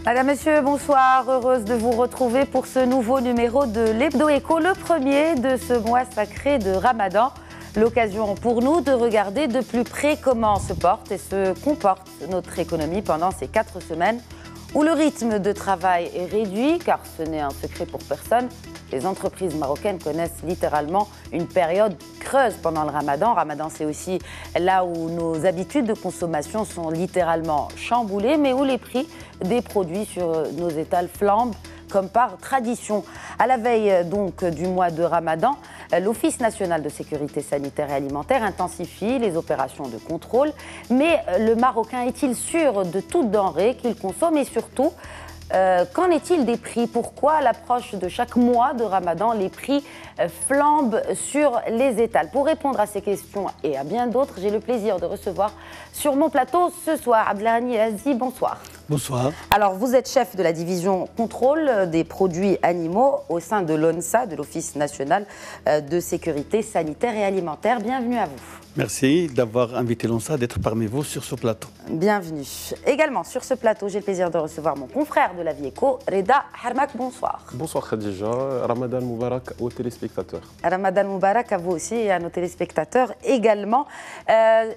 Madame, Monsieur, bonsoir. Heureuse de vous retrouver pour ce nouveau numéro de l'Hebdo Écho, le premier de ce mois sacré de Ramadan. L'occasion pour nous de regarder de plus près comment se porte et se comporte notre économie pendant ces 4 semaines où le rythme de travail est réduit, car ce n'est un secret pour personne. Les entreprises marocaines connaissent littéralement une période creuse pendant le Ramadan. Ramadan, c'est aussi là où nos habitudes de consommation sont littéralement chamboulées, mais où les prix des produits sur nos étals flambent comme par tradition. À la veille donc du mois de Ramadan, l'Office national de sécurité sanitaire et alimentaire intensifie les opérations de contrôle. Mais le Marocain est-il sûr de toute denrée qu'il consomme et surtout, qu'en est-il des prix? Pourquoi, à l'approche de chaque mois de Ramadan, les prix flambent sur les étals? Pour répondre à ces questions et à bien d'autres, j'ai le plaisir de recevoir sur mon plateau ce soir Abdelghani Azi. Bonsoir. Bonsoir. Alors, vous êtes chef de la division contrôle des produits animaux au sein de l'ONSA, de l'Office national de sécurité sanitaire et alimentaire. Bienvenue à vous. Merci d'avoir invité l'ONSA, d'être parmi vous sur ce plateau. Bienvenue. Également sur ce plateau, j'ai le plaisir de recevoir mon confrère de la vie éco, Reda Harmak. Bonsoir. Bonsoir Khadija, Ramadan Moubarak aux téléspectateurs. Ramadan Moubarak à vous aussi et à nos téléspectateurs également.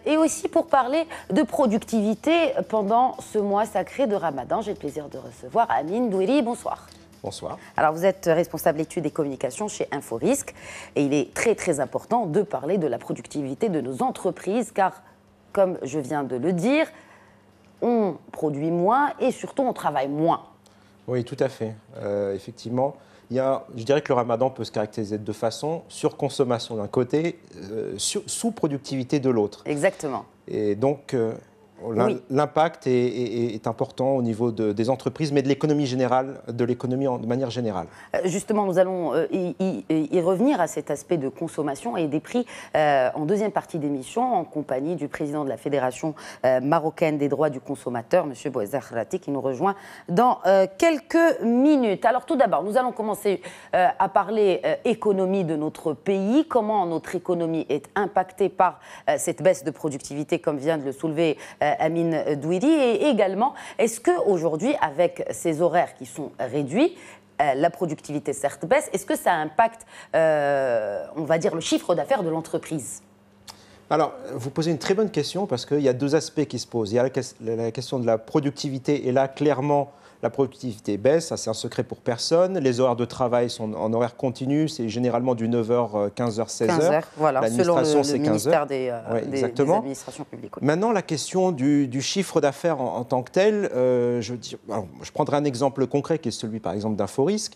Et aussi pour parler de productivité pendant ce mois sacré de Ramadan, j'ai le plaisir de recevoir Amine Douiri. Bonsoir. Bonsoir. Alors vous êtes responsable études et communications chez Inforisque et il est très très important de parler de la productivité de nos entreprises car, comme je viens de le dire, on produit moins et surtout on travaille moins. Oui, tout à fait. Effectivement, je dirais que le Ramadan peut se caractériser de deux façons, surconsommation d'un côté, sous-productivité de l'autre. Exactement. Et donc, oui, l'impact est important au niveau des entreprises, mais de l'économie générale, de l'économie de manière générale. Justement, nous allons y revenir à cet aspect de consommation et des prix en deuxième partie d'émission, en compagnie du président de la Fédération marocaine des droits du consommateur, M. Bouezar Khrati, qui nous rejoint dans quelques minutes. Alors tout d'abord, nous allons commencer à parler économie de notre pays, comment notre économie est impactée par cette baisse de productivité, comme vient de le soulever Amine Douiri, et également, est-ce qu'aujourd'hui, avec ces horaires qui sont réduits, la productivité certes baisse, est-ce que ça impacte, on va dire, le chiffre d'affaires de l'entreprise? Alors, vous posez une très bonne question parce qu'il y a deux aspects qui se posent. Il y a la question de la productivité, et là, clairement, la productivité baisse, ça c'est un secret pour personne. Les horaires de travail sont en horaire continu, c'est généralement du 9h, 15h, 16h. 15h, voilà, selon le ministère des administrations publiques. Oui. Maintenant, la question du chiffre d'affaires en tant que tel, je prendrai un exemple concret qui est celui par exemple d'Inforisque.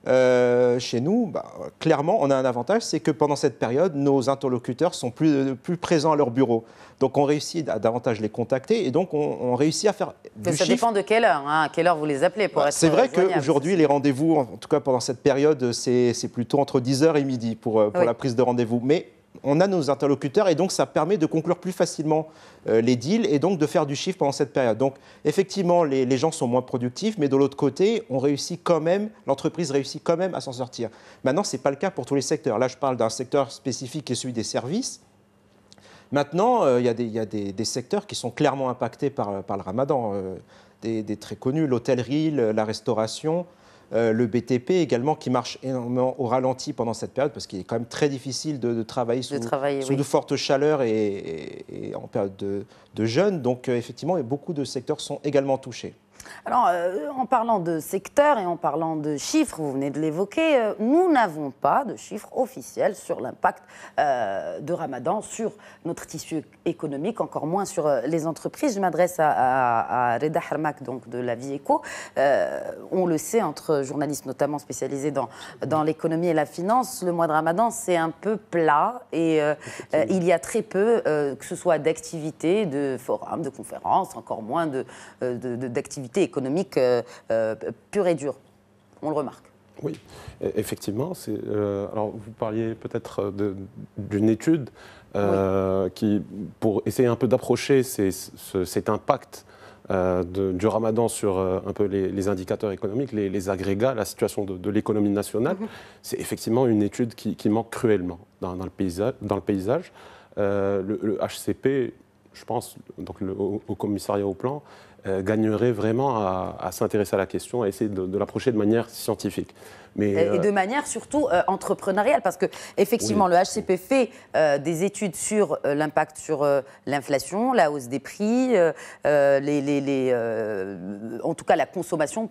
Chez nous, clairement, on a un avantage, c'est que pendant cette période, nos interlocuteurs sont plus présents à leur bureau. Donc, on réussit à davantage les contacter et donc on réussit à faire du chiffre. Ça dépend de quelle heure, hein, à quelle heure vous les appelez pour être C'est vrai joignable. qu'aujourd'hui, les rendez-vous, en tout cas pendant cette période, c'est plutôt entre 10h et midi pour oui, la prise de rendez-vous. Mais on a nos interlocuteurs et donc ça permet de conclure plus facilement les deals et donc de faire du chiffre pendant cette période. Donc effectivement, les gens sont moins productifs, mais de l'autre côté, l'entreprise réussit quand même à s'en sortir. Maintenant, ce n'est pas le cas pour tous les secteurs. Là, je parle d'un secteur spécifique qui est celui des services. Maintenant, il y a des secteurs qui sont clairement impactés par le Ramadan, des très connus, l'hôtellerie, la restauration. Le BTP également qui marche énormément au ralenti pendant cette période parce qu'il est quand même très difficile de travailler sous de fortes chaleurs et en période de jeûne. Donc effectivement, beaucoup de secteurs sont également touchés. Alors, en parlant de secteur et en parlant de chiffres, vous venez de l'évoquer, nous n'avons pas de chiffres officiels sur l'impact de Ramadan sur notre tissu économique, encore moins sur les entreprises. Je m'adresse à Reda Harmak, donc de la vie éco. On le sait, entre journalistes notamment spécialisés dans l'économie et la finance, le mois de Ramadan, c'est un peu plat et il y a très peu, que ce soit d'activités, de forums, de conférences, encore moins d'activités économique pure et dure. On le remarque. Oui, effectivement. Alors, vous parliez peut-être d'une étude qui, pour essayer un peu d'approcher cet impact du Ramadan sur un peu les indicateurs économiques, les agrégats, la situation de l'économie nationale, c'est effectivement une étude qui manque cruellement dans le paysage. Le HCP je pense, donc au commissariat au plan, gagnerait vraiment à s'intéresser à la question, à essayer de l'approcher de manière scientifique. Mais, et de manière surtout entrepreneuriale, parce que effectivement, oui. le HCP fait des études sur l'impact sur l'inflation, la hausse des prix, en tout cas la consommation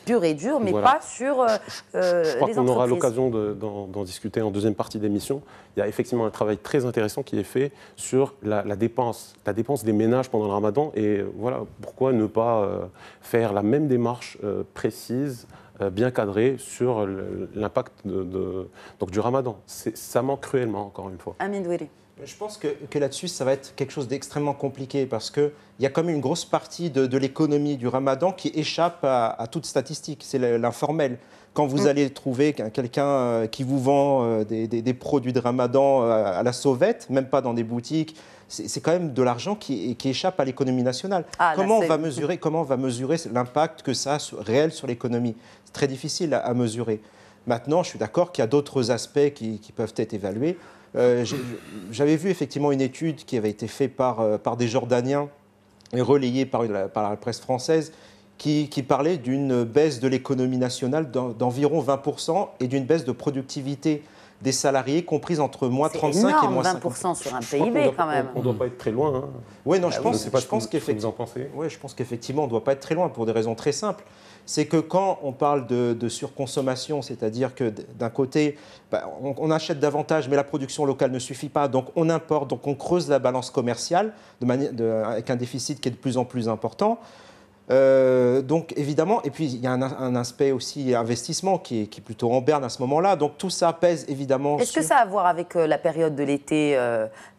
pure et dure, mais voilà. pas sur je crois les qu'on aura entreprises. l'occasion d'en discuter en deuxième partie d'émission. Il y a effectivement un travail très intéressant qui est fait sur la dépense des ménages pendant le ramadan. Et voilà, pourquoi ne pas faire la même démarche précise, bien cadrée sur l'impact donc du ramadan. Ça manque cruellement, encore une fois. Amine Douiri. Je pense que là-dessus, ça va être quelque chose d'extrêmement compliqué parce qu'il y a quand même une grosse partie de l'économie du ramadan qui échappe à toute statistique. C'est l'informel. Quand vous allez trouver quelqu'un qui vous vend des produits de ramadan à la sauvette, même pas dans des boutiques, c'est quand même de l'argent qui échappe à l'économie nationale. Comment on va mesurer l'impact que ça a réel sur l'économie? C'est très difficile à mesurer. Maintenant, je suis d'accord qu'il y a d'autres aspects qui peuvent être évalués. J'avais vu effectivement une étude qui avait été faite par des Jordaniens et relayée par la presse française qui parlait d'une baisse de l'économie nationale d'environ 20% et d'une baisse de productivité des salariés comprise entre moins 35 énorme, et moins 50. 20% sur un PIB quand même. On ne doit pas être très loin. Hein. Oui, non, je pense qu'effectivement, on ne doit pas être très loin pour des raisons très simples. C'est que quand on parle de surconsommation, c'est-à-dire que d'un côté, on achète davantage, mais la production locale ne suffit pas, donc on importe, donc on creuse la balance commerciale avec un déficit qui est de plus en plus important. Donc évidemment, et puis il y a un aspect aussi investissement qui est plutôt en berne à ce moment-là. Donc tout ça pèse évidemment. Est-ce que ça a à voir avec la période de l'été,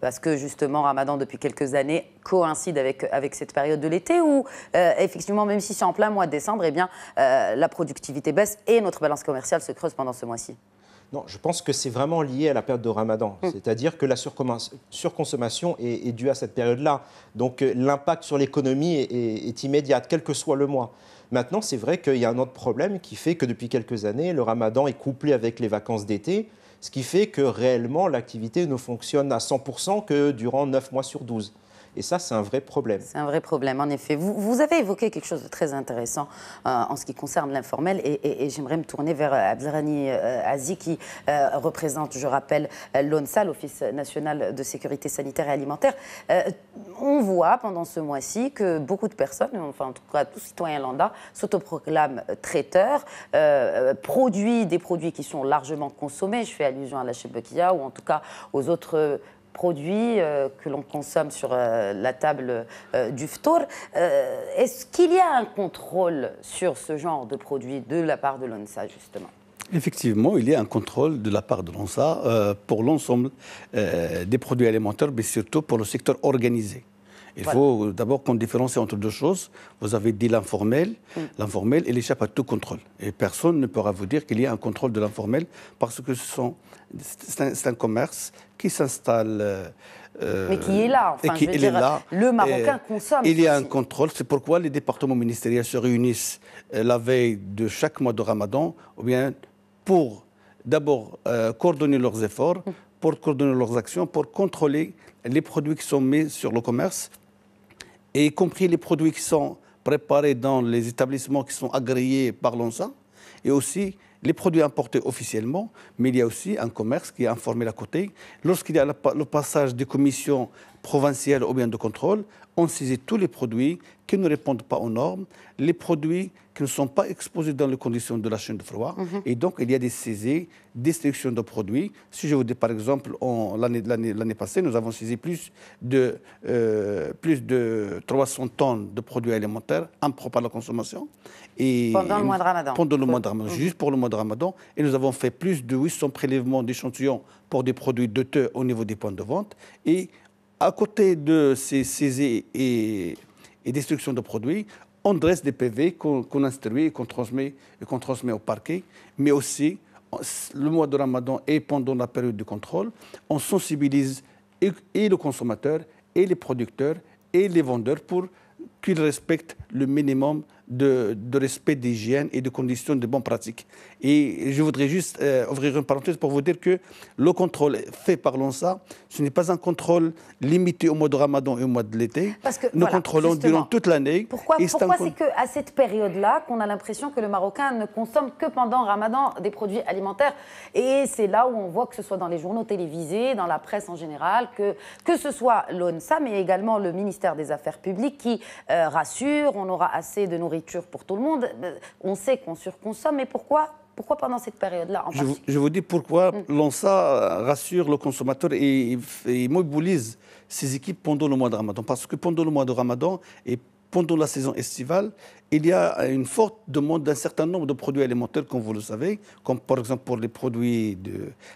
parce que justement Ramadan depuis quelques années coïncide avec cette période de l'été, où effectivement même si c'est en plein mois de décembre, eh bien la productivité baisse et notre balance commerciale se creuse pendant ce mois-ci? Non, je pense que c'est vraiment lié à la période de Ramadan. C'est-à-dire que la surconsommation est due à cette période-là. Donc l'impact sur l'économie est immédiat, quel que soit le mois. Maintenant, c'est vrai qu'il y a un autre problème qui fait que depuis quelques années, le Ramadan est couplé avec les vacances d'été, ce qui fait que réellement l'activité ne fonctionne à 100% que durant 9 mois sur 12. Et ça, c'est un vrai problème. C'est un vrai problème, en effet. Vous avez évoqué quelque chose de très intéressant en ce qui concerne l'informel, et j'aimerais me tourner vers Abdelghani Azi, qui représente, je rappelle, l'ONSA, l'Office national de sécurité sanitaire et alimentaire. On voit pendant ce mois-ci que beaucoup de personnes, enfin en tout cas tout citoyen lambda, s'autoproclament traiteurs, produisent des produits qui sont largement consommés. Je fais allusion à la shebekia ou en tout cas aux autres produits que l'on consomme sur la table du ftour. Est-ce qu'il y a un contrôle sur ce genre de produits de la part de l'ONSA, justement? Effectivement, il y a un contrôle de la part de l'ONSA pour l'ensemble des produits alimentaires, mais surtout pour le secteur organisé. Il faut d'abord qu'on différencie entre deux choses. Vous avez dit l'informel. L'informel, il échappe à tout contrôle. Et personne ne pourra vous dire qu'il y a un contrôle de l'informel parce que c'est un commerce qui s'installe. Mais qui est là. Enfin, je veux dire, le Marocain consomme. Il y a un contrôle. C'est pourquoi les départements ministériels se réunissent la veille de chaque mois de Ramadan, ou bien pour d'abord coordonner leurs efforts, pour coordonner leurs actions, pour contrôler les produits qui sont mis sur le commerce, et y compris les produits qui sont préparés dans les établissements qui sont agréés par l'ONSA, et aussi les produits importés officiellement, mais il y a aussi un commerce qui est informel à côté. Lorsqu'il y a le passage des commissions provinciales ou bien de contrôle, on saisit tous les produits qui ne répondent pas aux normes, les produits qui ne sont pas exposés dans les conditions de la chaîne de froid. Et donc, il y a des saisies, destruction de produits. Si je vous dis, par exemple, l'année passée, nous avons saisi plus de 300 tonnes de produits alimentaires impropres à la consommation. Et pendant le mois de Ramadan. Pendant le mois de Ramadan, juste pour le mois de Ramadan. Et nous avons fait plus de 800 prélèvements d'échantillons pour des produits douteux au niveau des points de vente. Et à côté de ces saisies et destruction de produits, on dresse des PV qu'on instruit et qu'on transmet au parquet. Mais aussi, le mois de Ramadan et pendant la période de contrôle, on sensibilise et le consommateur, et les producteurs, et les vendeurs pour qu'ils respectent le minimum de respect d'hygiène et de conditions de bonnes pratiques. Et je voudrais juste ouvrir une parenthèse pour vous dire que le contrôle fait par l'ONSA, ce n'est pas un contrôle limité au mois de Ramadan et au mois de l'été. Parce que, nous contrôlons durant toute l'année. Pourquoi c'est qu'à cette période-là qu'on a l'impression que le Marocain ne consomme que pendant Ramadan des produits alimentaires? Et c'est là où on voit, que ce soit dans les journaux télévisés, dans la presse en général, que ce soit l'ONSA, mais également le ministère des Affaires publiques qui rassure, on aura assez de nourriture pour tout le monde. On sait qu'on surconsomme, mais pourquoi pendant cette période-là en particulier? Je vous dis pourquoi l'ONSA rassure le consommateur et mobilise ses équipes pendant le mois de Ramadan. Parce que pendant le mois de Ramadan et pendant la saison estivale, il y a une forte demande d'un certain nombre de produits alimentaires, comme vous le savez, comme par exemple pour les produits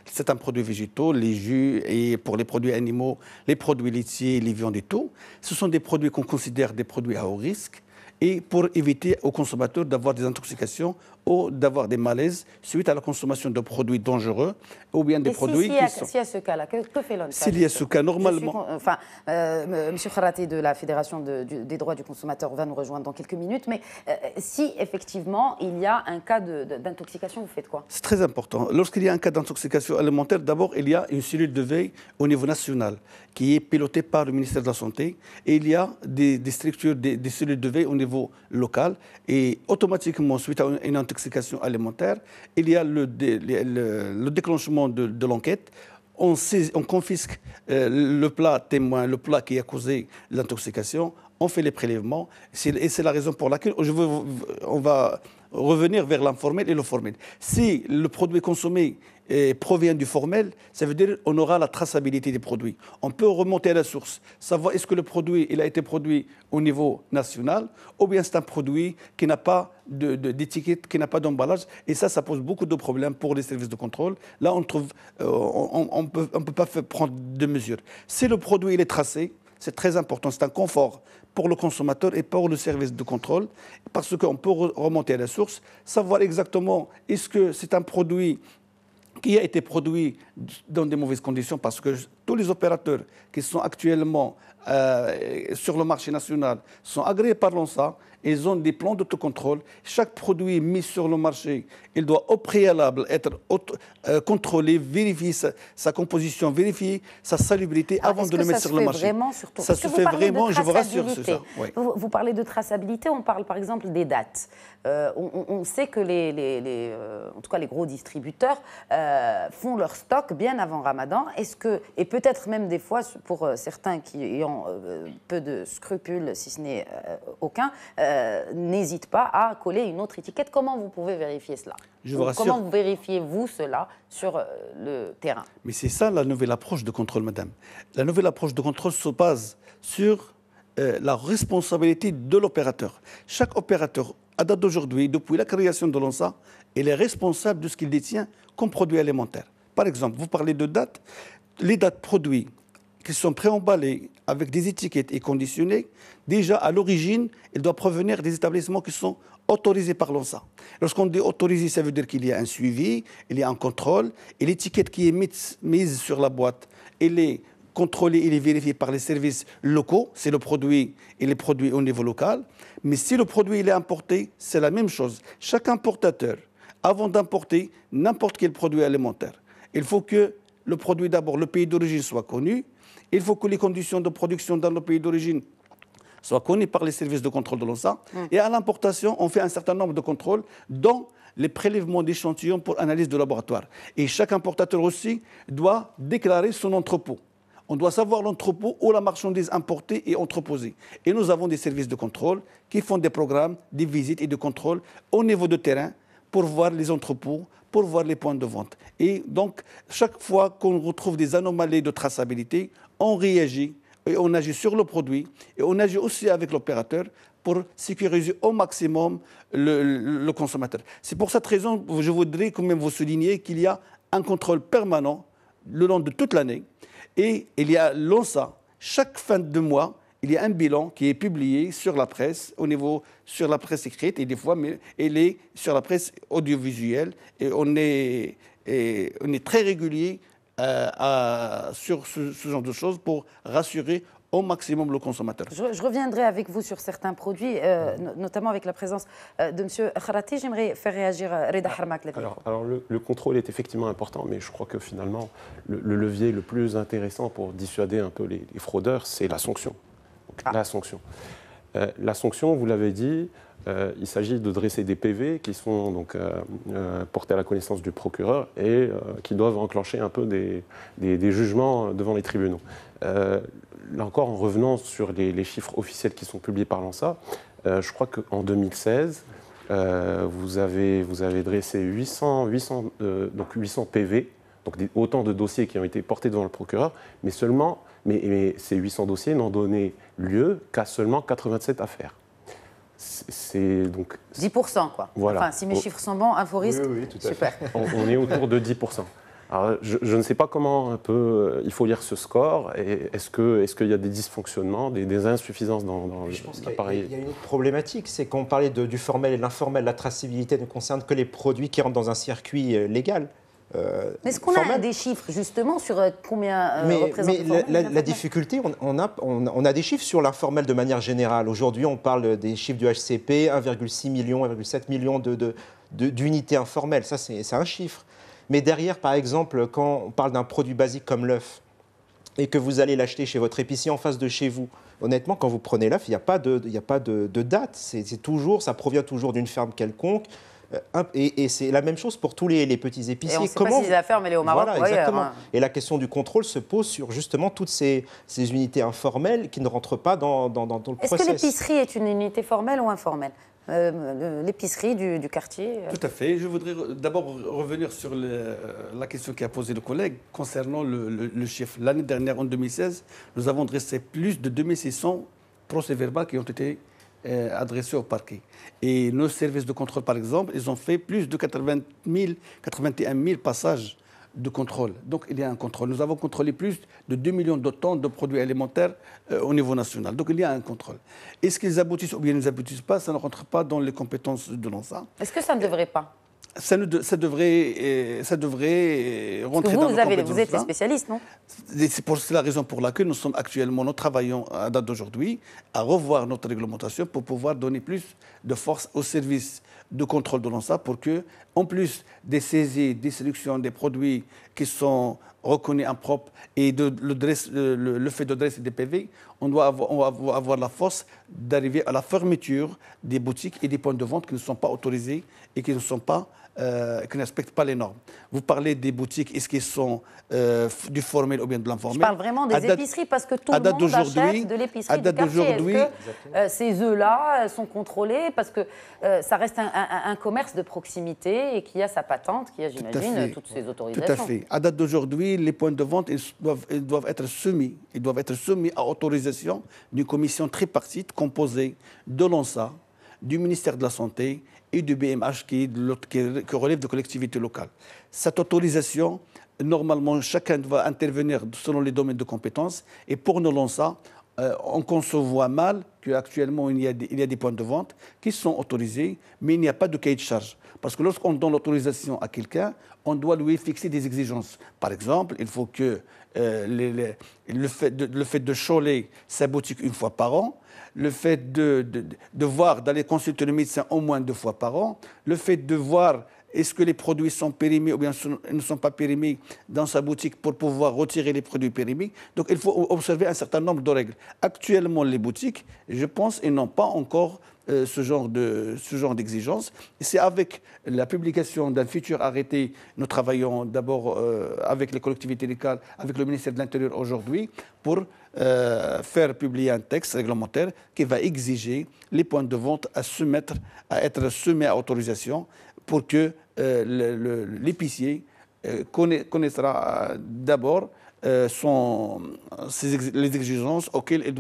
certains produits végétaux, les jus, et pour les produits animaux, les produits laitiers, les viandes et tout. Ce sont des produits qu'on considère des produits à haut risque, et pour éviter aux consommateurs d'avoir des intoxications ou d'avoir des malaises suite à la consommation de produits dangereux ou bien des produits qui sont... S'il y a ce cas-là, que fait l'ONSA? S'il y a ce cas, normalement... M. Kharati de la Fédération des droits du consommateur va nous rejoindre dans quelques minutes, mais si effectivement il y a un cas d'intoxication, vous faites quoi? C'est très important. Lorsqu'il y a un cas d'intoxication alimentaire, d'abord, il y a une cellule de veille au niveau national qui est pilotée par le ministère de la Santé, et il y a des structures, des cellules de veille au niveau local, et automatiquement, suite à une intoxication alimentaire, il y a le déclenchement de l'enquête. On confisque le plat témoin, le plat qui a causé l'intoxication, on fait les prélèvements, et c'est la raison pour laquelle on va revenir vers l'informel et le formel. Si le produit consommé provient du formel, ça veut dire qu'on aura la traçabilité des produits. On peut remonter à la source, savoir est-ce que le produit il a été produit au niveau national ou bien c'est un produit qui n'a pas d'étiquette, qui n'a pas d'emballage. Et ça pose beaucoup de problèmes pour les services de contrôle. Là, on ne peut pas prendre de mesures. Si le produit il est tracé, c'est très important, c'est un confort pour le consommateur et pour le service de contrôle, parce qu'on peut remonter à la source, savoir exactement est-ce que c'est un produit qui a été produit dans des mauvaises conditions, parce que tous les opérateurs qui sont actuellement sur le marché national sont agréés par l'ONSA. Ils ont des plans d'autocontrôle. Chaque produit mis sur le marché, il doit au préalable être contrôlé, vérifier sa composition, vérifier sa salubrité avant de le mettre sur le marché. Ça se fait vraiment, je vous rassure sur ça. Oui. Vous parlez de traçabilité, on parle par exemple des dates. On sait que en tout cas les gros distributeurs font leur stock bien avant Ramadan. Et peut-être même des fois, pour certains qui ont peu de scrupules, si ce n'est aucun, n'hésite pas à coller une autre étiquette. Comment vous pouvez vérifier cela? Comment vérifiez-vous cela sur le terrain? Mais c'est ça la nouvelle approche de contrôle, madame. La nouvelle approche de contrôle se base sur la responsabilité de l'opérateur. Chaque opérateur, à date d'aujourd'hui, depuis la création de l'ONSA, il est responsable de ce qu'il détient comme produit alimentaire. Par exemple, vous parlez de dates. Les dates produits qui sont préemballés avec des étiquettes et conditionnés, déjà à l'origine, ils doivent provenir des établissements qui sont autorisés par l'ONSA. Lorsqu'on dit autorisé, ça veut dire qu'il y a un suivi, il y a un contrôle, et l'étiquette qui est mise sur la boîte, elle est contrôlée, elle est vérifiée par les services locaux, c'est le produit, il est produit au niveau local. Mais si le produit il est importé, c'est la même chose. Chaque importateur, avant d'importer n'importe quel produit alimentaire, il faut que le produit, d'abord, le pays d'origine soit connu. Il faut que les conditions de production dans le pays d'origine soient connues par les services de contrôle de l'ONSA. Et à l'importation, on fait un certain nombre de contrôles, dont les prélèvements d'échantillons pour analyse de laboratoire. Et chaque importateur aussi doit déclarer son entrepôt. On doit savoir l'entrepôt où la marchandise importée est entreposée. Et nous avons des services de contrôle qui font des programmes, des visites et de contrôle au niveau de terrain pour voir les entrepôts, pour voir les points de vente. Et donc, chaque fois qu'on retrouve des anomalies de traçabilité, on réagit et on agit sur le produit et on agit aussi avec l'opérateur pour sécuriser au maximum le consommateur. C'est pour cette raison que je voudrais quand même vous souligner qu'il y a un contrôle permanent le long de toute l'année et il y a l'ONSA. Chaque fin de mois, il y a un bilan qui est publié sur la presse, sur la presse écrite et des fois, mais il est sur la presse audiovisuelle et on est très régulier sur ce genre de choses pour rassurer au maximum le consommateur. Je reviendrai avec vous sur certains produits, notamment avec la présence de M. Kharati. J'aimerais faire réagir Reda Harmak. Alors le contrôle est effectivement important, mais je crois que finalement, le levier le plus intéressant pour dissuader un peu les fraudeurs, c'est la sanction. Donc, la sanction. La sanction, vous l'avez dit, il s'agit de dresser des PV qui sont donc, portés à la connaissance du procureur et qui doivent enclencher un peu des jugements devant les tribunaux. Là encore, en revenant sur les chiffres officiels qui sont publiés par l'ANSA, je crois qu'en 2016, vous avez dressé 800 PV, donc autant de dossiers qui ont été portés devant le procureur, mais ces 800 dossiers n'ont donné lieu qu'à seulement 87 affaires. C'est donc 10%, quoi. Voilà. Enfin, si mes chiffres sont bons, Inforist, oui, tout à super. On est autour de 10%. Alors, je ne sais pas comment un peu il faut lire ce score. Est-ce qu'il y a des dysfonctionnements, des insuffisances dans l'appareil? Il y a une autre problématique, c'est qu'on parlait du formel et de l'informel. La traçabilité ne concerne que les produits qui rentrent dans un circuit légal. Mais est-ce qu'on a des chiffres justement sur combien représente la difficulté, on a des chiffres sur l'informel de manière générale. Aujourd'hui, on parle des chiffres du HCP, 1,6 million, 1,7 million d'unités informelles. Ça, c'est un chiffre. Mais derrière, par exemple, quand on parle d'un produit basique comme l'œuf et que vous allez l'acheter chez votre épicier en face de chez vous, honnêtement, quand vous prenez l'œuf, il n'y a pas de date. Ça provient toujours d'une ferme quelconque. Et c'est la même chose pour tous les petits épiciers. Et on ne sait pas si la ferme elle est au Maroc voilà, ou ailleurs. Exactement. Et la question du contrôle se pose sur justement toutes ces unités informelles qui ne rentrent pas dans le process. Est-ce que l'épicerie est une unité formelle ou informelle? L'épicerie du quartier Tout à fait. Je voudrais d'abord revenir sur la question qu'a posée le collègue concernant le chiffre. L'année dernière, en 2016, nous avons dressé plus de 2600 procès-verbaux qui ont été adressés au parquet. Et nos services de contrôle, par exemple, ils ont fait plus de 81 000 passages de contrôle. Donc, il y a un contrôle. Nous avons contrôlé plus de 2 millions de tonnes de produits alimentaires au niveau national. Donc, il y a un contrôle. Est-ce qu'ils aboutissent ou bien ils n'aboutissent pas? Ça ne rentre pas dans les compétences de l'ANSA. Est-ce que ça ne devrait pas? Ça devrait rentrer dans nos compétences. Vous êtes les spécialistes, non? C'est la raison pour laquelle nous travaillons à date d'aujourd'hui à revoir notre réglementation pour pouvoir donner plus de force aux services de contrôle de l'ANSA pour que, en plus des saisies, des sélections des produits qui sont reconnus impropres et le fait de dresser des PV, on doit avoir la force d'arriver à la fermeture des boutiques et des points de vente qui ne sont pas autorisés et qui ne respectent pas les normes. Vous parlez des boutiques, est-ce qu'ils sont du formel ou bien de l'informel? Je parle vraiment des épiceries parce que tout le monde achète de l'épicerie du quartier. Est-ce que ces œufs-là sont contrôlés parce que ça reste un commerce de proximité et qui a sa patente, qui a, j'imagine, toutes ces autorisations? Tout à fait. À date d'aujourd'hui, les points de vente ils doivent être soumis à autorisation d'une commission tripartite composée de l'ANSA, du ministère de la Santé et du BMH qui relève de collectivités locales. Cette autorisation, normalement, chacun doit intervenir selon les domaines de compétences. Et pour nous, l'ANSA, on conçoit mal qu'actuellement, il y a des points de vente qui sont autorisés, mais il n'y a pas de cahier de charge. Parce que lorsqu'on donne l'autorisation à quelqu'un, on doit lui fixer des exigences. Par exemple, il faut que le fait de choler sa boutique une fois par an, le fait d'aller consulter le médecin au moins 2 fois par an, le fait de voir est-ce que les produits sont périmés ou bien ne sont pas périmés dans sa boutique pour pouvoir retirer les produits périmés. Donc il faut observer un certain nombre de règles. Actuellement, les boutiques, je pense, ils n'ont pas encore ce genre d'exigence. C'est avec la publication d'un futur arrêté, nous travaillons d'abord avec les collectivités locales, avec le ministère de l'Intérieur aujourd'hui, pour faire publier un texte réglementaire qui va exiger les points de vente à être soumis à autorisation pour que l'épicier connaîtra d'abord les exigences auxquelles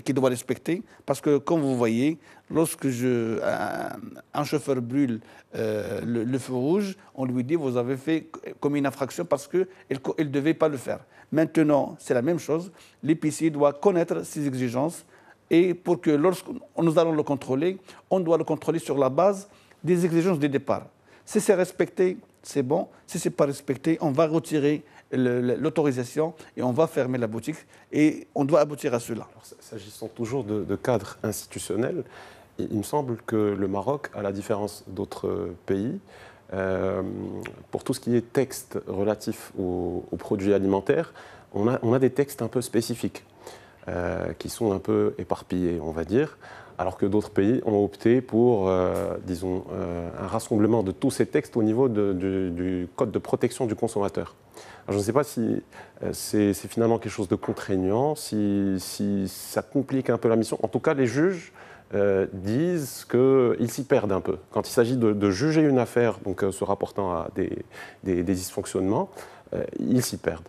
qu'il doit respecter. Parce que, comme vous voyez, lorsque un chauffeur brûle le feu rouge, on lui dit « vous avez fait comme une infraction parce qu'il ne devait pas le faire ». Maintenant, c'est la même chose. L'épicier doit connaître ses exigences et pour que lorsque nous allons le contrôler, on doit le contrôler sur la base des exigences de départ. Si c'est respecté, c'est bon. Si ce n'est pas respecté, on va retirer l'autorisation et on va fermer la boutique. Et on doit aboutir à cela. S'agissant toujours de cadre institutionnel, il me semble que le Maroc, à la différence d'autres pays, pour tout ce qui est texte relatif aux produits alimentaires, on a des textes un peu spécifiques qui sont un peu éparpillés, on va dire, alors que d'autres pays ont opté pour, disons, un rassemblement de tous ces textes au niveau du Code de protection du consommateur. Alors, je ne sais pas si c'est finalement quelque chose de contraignant, si ça complique un peu la mission. En tout cas, les juges disent qu'ils s'y perdent un peu. Quand il s'agit de juger une affaire, donc se rapportant à des dysfonctionnements, ils s'y perdent.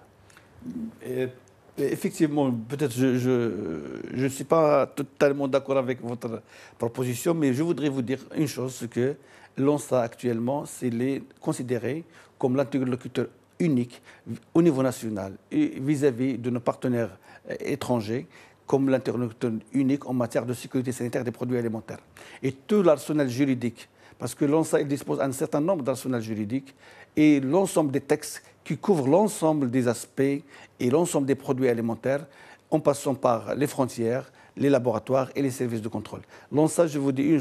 Effectivement, peut-être je ne suis pas totalement d'accord avec votre proposition, mais je voudrais vous dire une chose, c'est que l'ONSA actuellement, c'est considéré comme l'interlocuteur unique au niveau national et vis-à-vis de nos partenaires étrangers, comme l'interlocuteur unique en matière de sécurité sanitaire des produits alimentaires. Et tout l'arsenal juridique, parce que l'ONSA dispose d'un certain nombre d'arsenal juridiques et l'ensemble des textes qui couvrent l'ensemble des aspects et l'ensemble des produits alimentaires, en passant par les frontières, les laboratoires et les services de contrôle. L'ONSA, je vous dis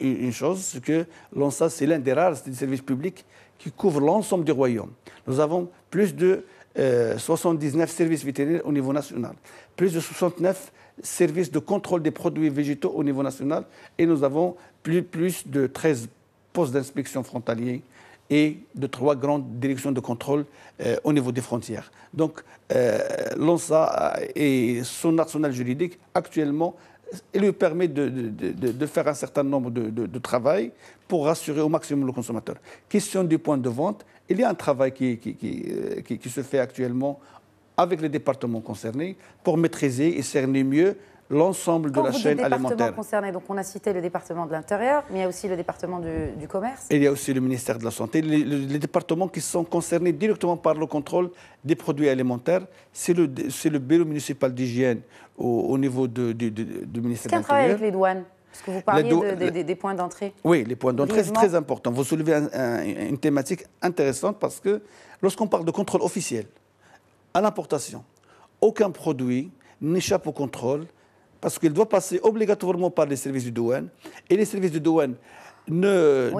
une chose, c'est que l'ONSA, c'est l'un des rares services publics qui couvre l'ensemble du royaume. Nous avons plus de 79 services vétérinaires au niveau national, plus de 69 services de contrôle des produits végétaux au niveau national et nous avons plus de 13 postes d'inspection frontaliers et de 3 grandes directions de contrôle au niveau des frontières. Donc l'ONSA et son arsenal juridique actuellement lui permet de faire un certain nombre de travail pour rassurer au maximum le consommateur. Question du point de vente, il y a un travail qui se fait actuellement avec les départements concernés pour maîtriser et cerner mieux l'ensemble de la chaîne alimentaire. Départements concernés, donc on a cité le département de l'Intérieur, mais il y a aussi le département du Commerce. Et il y a aussi le ministère de la Santé. Les départements qui sont concernés directement par le contrôle des produits alimentaires, c'est le bureau municipal d'hygiène au niveau du ministère de l'Intérieur. Est-ce qu'il y a un travail avec les douanes? Parce que vous parliez des points d'entrée. Oui, les points d'entrée, c'est très important. Vous soulevez une thématique intéressante parce que lorsqu'on parle de contrôle officiel, à l'importation, aucun produit n'échappe au contrôle parce qu'il doit passer obligatoirement par les services de douane. Et les services de douane les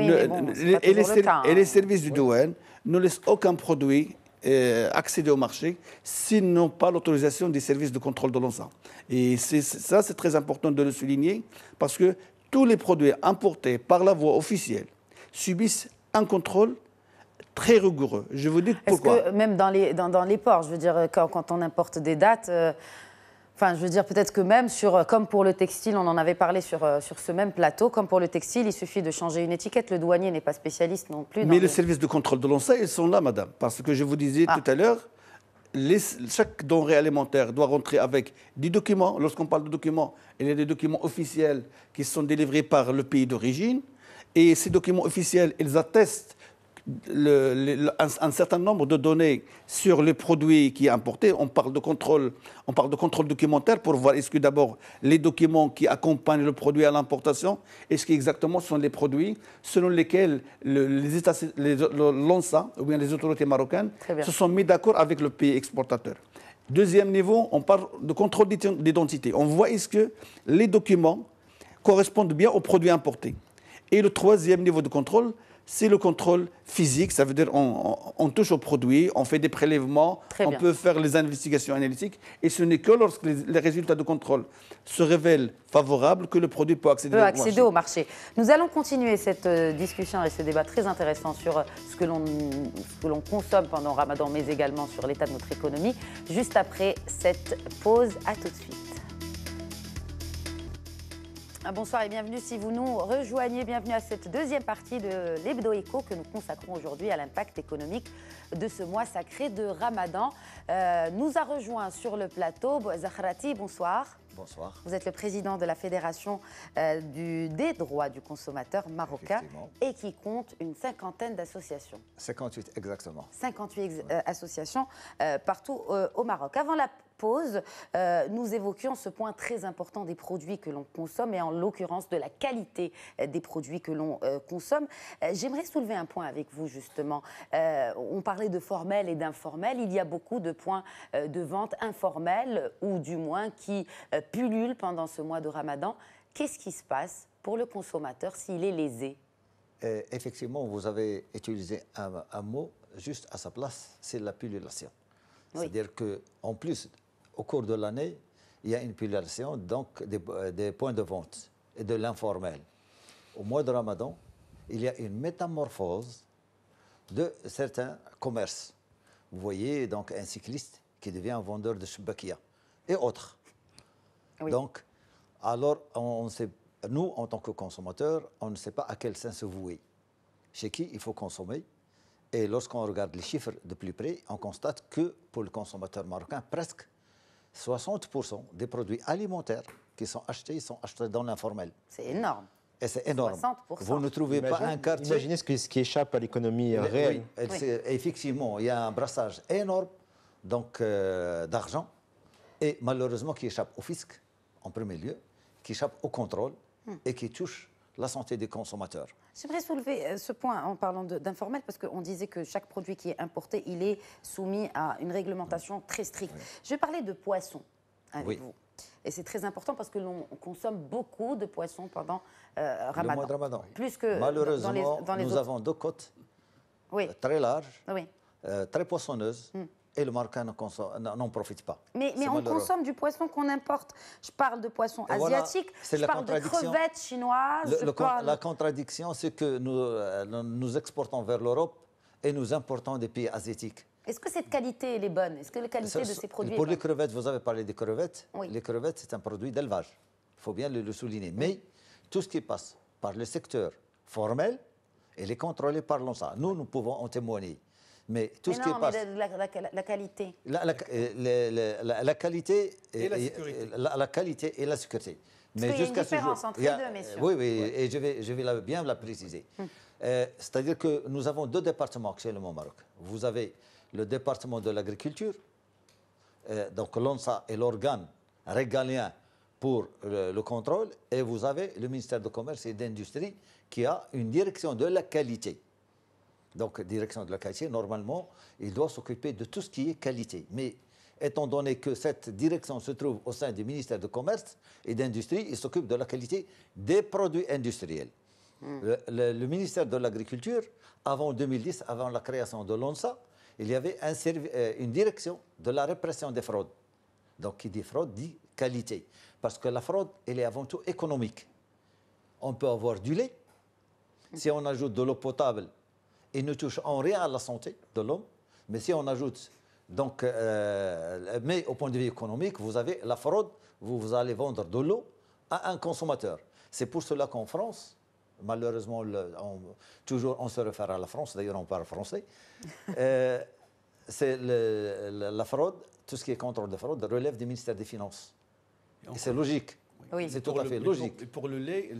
services de douane ne laissent aucun produit accéder au marché s'ils n'ont pas l'autorisation des services de contrôle de l'ONSA. Et ça, c'est très important de le souligner parce que tous les produits importés par la voie officielle subissent un contrôle très rigoureux. Je vous dis pourquoi. Est-ce que même dans les ports, je veux dire, quand on importe des dates, enfin, je veux dire, peut-être que même comme pour le textile, on en avait parlé sur ce même plateau, comme pour le textile, il suffit de changer une étiquette. Le douanier n'est pas spécialiste non plus. Mais les services de contrôle de l'ONSA, ils sont là, madame. Parce que je vous disais tout à l'heure, chaque denrée alimentaire doit rentrer avec des documents. Lorsqu'on parle de documents, il y a des documents officiels qui sont délivrés par le pays d'origine. Et ces documents officiels, ils attestent un certain nombre de données sur les produits qui sont importés. On parle de contrôle documentaire pour voir est-ce que d'abord les documents qui accompagnent le produit à l'importation, est-ce qu'exactement sont les produits selon lesquels l'ONSA ou bien les autorités marocaines se sont mis d'accord avec le pays exportateur. Deuxième niveau, on parle de contrôle d'identité. On voit est-ce que les documents correspondent bien aux produits importés. Et le troisième niveau de contrôle, c'est le contrôle physique, ça veut dire on touche au produit, on fait des prélèvements, on peut faire les investigations analytiques, et ce n'est que lorsque les résultats de contrôle se révèlent favorables que le produit peut accéder au marché. Nous allons continuer cette discussion et ce débat très intéressant sur ce que l'on consomme pendant Ramadan, mais également sur l'état de notre économie, juste après cette pause. À tout de suite. Bonsoir et bienvenue si vous nous rejoignez. Bienvenue à cette deuxième partie de l'Hebdo Éco que nous consacrons aujourd'hui à l'impact économique de ce mois sacré de Ramadan. Nous a rejoint sur le plateau Zakhrati, bonsoir. Bonsoir. Vous êtes le président de la Fédération des droits du consommateur marocain et qui compte une cinquantaine d'associations. 58 exactement. 58 associations partout au Maroc. Avant pause, nous évoquions ce point très important des produits que l'on consomme et en l'occurrence de la qualité des produits que l'on consomme. J'aimerais soulever un point avec vous justement. On parlait de formel et d'informel. Il y a beaucoup de points de vente informels ou du moins qui pullulent pendant ce mois de Ramadan. Qu'est-ce qui se passe pour le consommateur s'il est lésé? Effectivement, vous avez utilisé un mot juste à sa place, c'est la pullulation. Oui. C'est-à-dire qu'en plus, au cours de l'année, il y a une pullulation, donc des points de vente et de l'informel. Au mois de Ramadan, il y a une métamorphose de certains commerces. Vous voyez donc un cycliste qui devient un vendeur de shbakia et autres. Oui. Donc, alors, nous, en tant que consommateurs, on ne sait pas à quel sens se vouer. Chez qui il faut consommer. Et lorsqu'on regarde les chiffres de plus près, on constate que pour le consommateur marocain, presque 60% des produits alimentaires qui sont achetés dans l'informel. C'est énorme. Et c'est énorme. 60%. Vous ne trouvez pas un quartier... Imaginez ce qui échappe à l'économie réelle. Oui. Effectivement, il y a un brassage énorme d'argent et malheureusement qui échappe au fisc, en premier lieu, qui échappe au contrôle et qui touche la santé des consommateurs. J'aimerais soulever ce point en parlant d'informel, parce qu'on disait que chaque produit qui est importé, il est soumis à une réglementation très stricte. Oui. Je vais parler de poissons avec vous. Et c'est très important parce que l'on consomme beaucoup de poissons pendant Ramadan. Le mois de Ramadan. Plus que malheureusement, dans les nous autres... avons deux côtes très larges, très poissonneuses. Et le Marocain n'en profite pas. Mais on consomme du poisson qu'on importe. Je parle de poissons asiatiques, je parle de crevettes chinoises. La contradiction, c'est que nous exportons vers l'Europe et nous importons des pays asiatiques. Est-ce que cette qualité, elle est bonne? Est-ce que la qualité de ces produits est bonne? Pour les crevettes, vous avez parlé des crevettes. Oui. Les crevettes, c'est un produit d'élevage. Il faut bien le souligner. Mais tout ce qui passe par le secteur formel, il est contrôlé par l'ONSA. Nous pouvons en témoigner. Mais tout ce qui passe... la qualité. La qualité et la sécurité. La qualité et la sécurité. Mais il y a une différence entre les deux, messieurs. Oui, et je vais bien la préciser. C'est-à-dire que nous avons deux départements actuellement au Maroc. Vous avez le département de l'agriculture, donc l'ONSA est l'organe régalien pour le contrôle, et vous avez le ministère du Commerce et d'Industrie qui a une direction de la qualité. Donc, direction de la qualité, normalement, il doit s'occuper de tout ce qui est qualité. Mais étant donné que cette direction se trouve au sein du ministère du Commerce et d'Industrie, il s'occupe de la qualité des produits industriels. Le ministère de l'Agriculture, avant 2010, avant la création de l'ONSA, il y avait une direction de la répression des fraudes. Donc, qui dit fraude, dit qualité. Parce que la fraude, elle est avant tout économique. On peut avoir du lait. Si on ajoute de l'eau potable, il ne touche en rien à la santé de l'homme. Mais si on ajoute, mais au point de vue économique, vous avez la fraude, vous allez vendre de l'eau à un consommateur. C'est pour cela qu'en France, malheureusement, toujours on se réfère à la France, d'ailleurs on parle français, c'est la fraude, tout ce qui est contrôle de fraude, relève du ministère des Finances. Et c'est logique. Oui. C'est tout à fait logique. Et pour le lait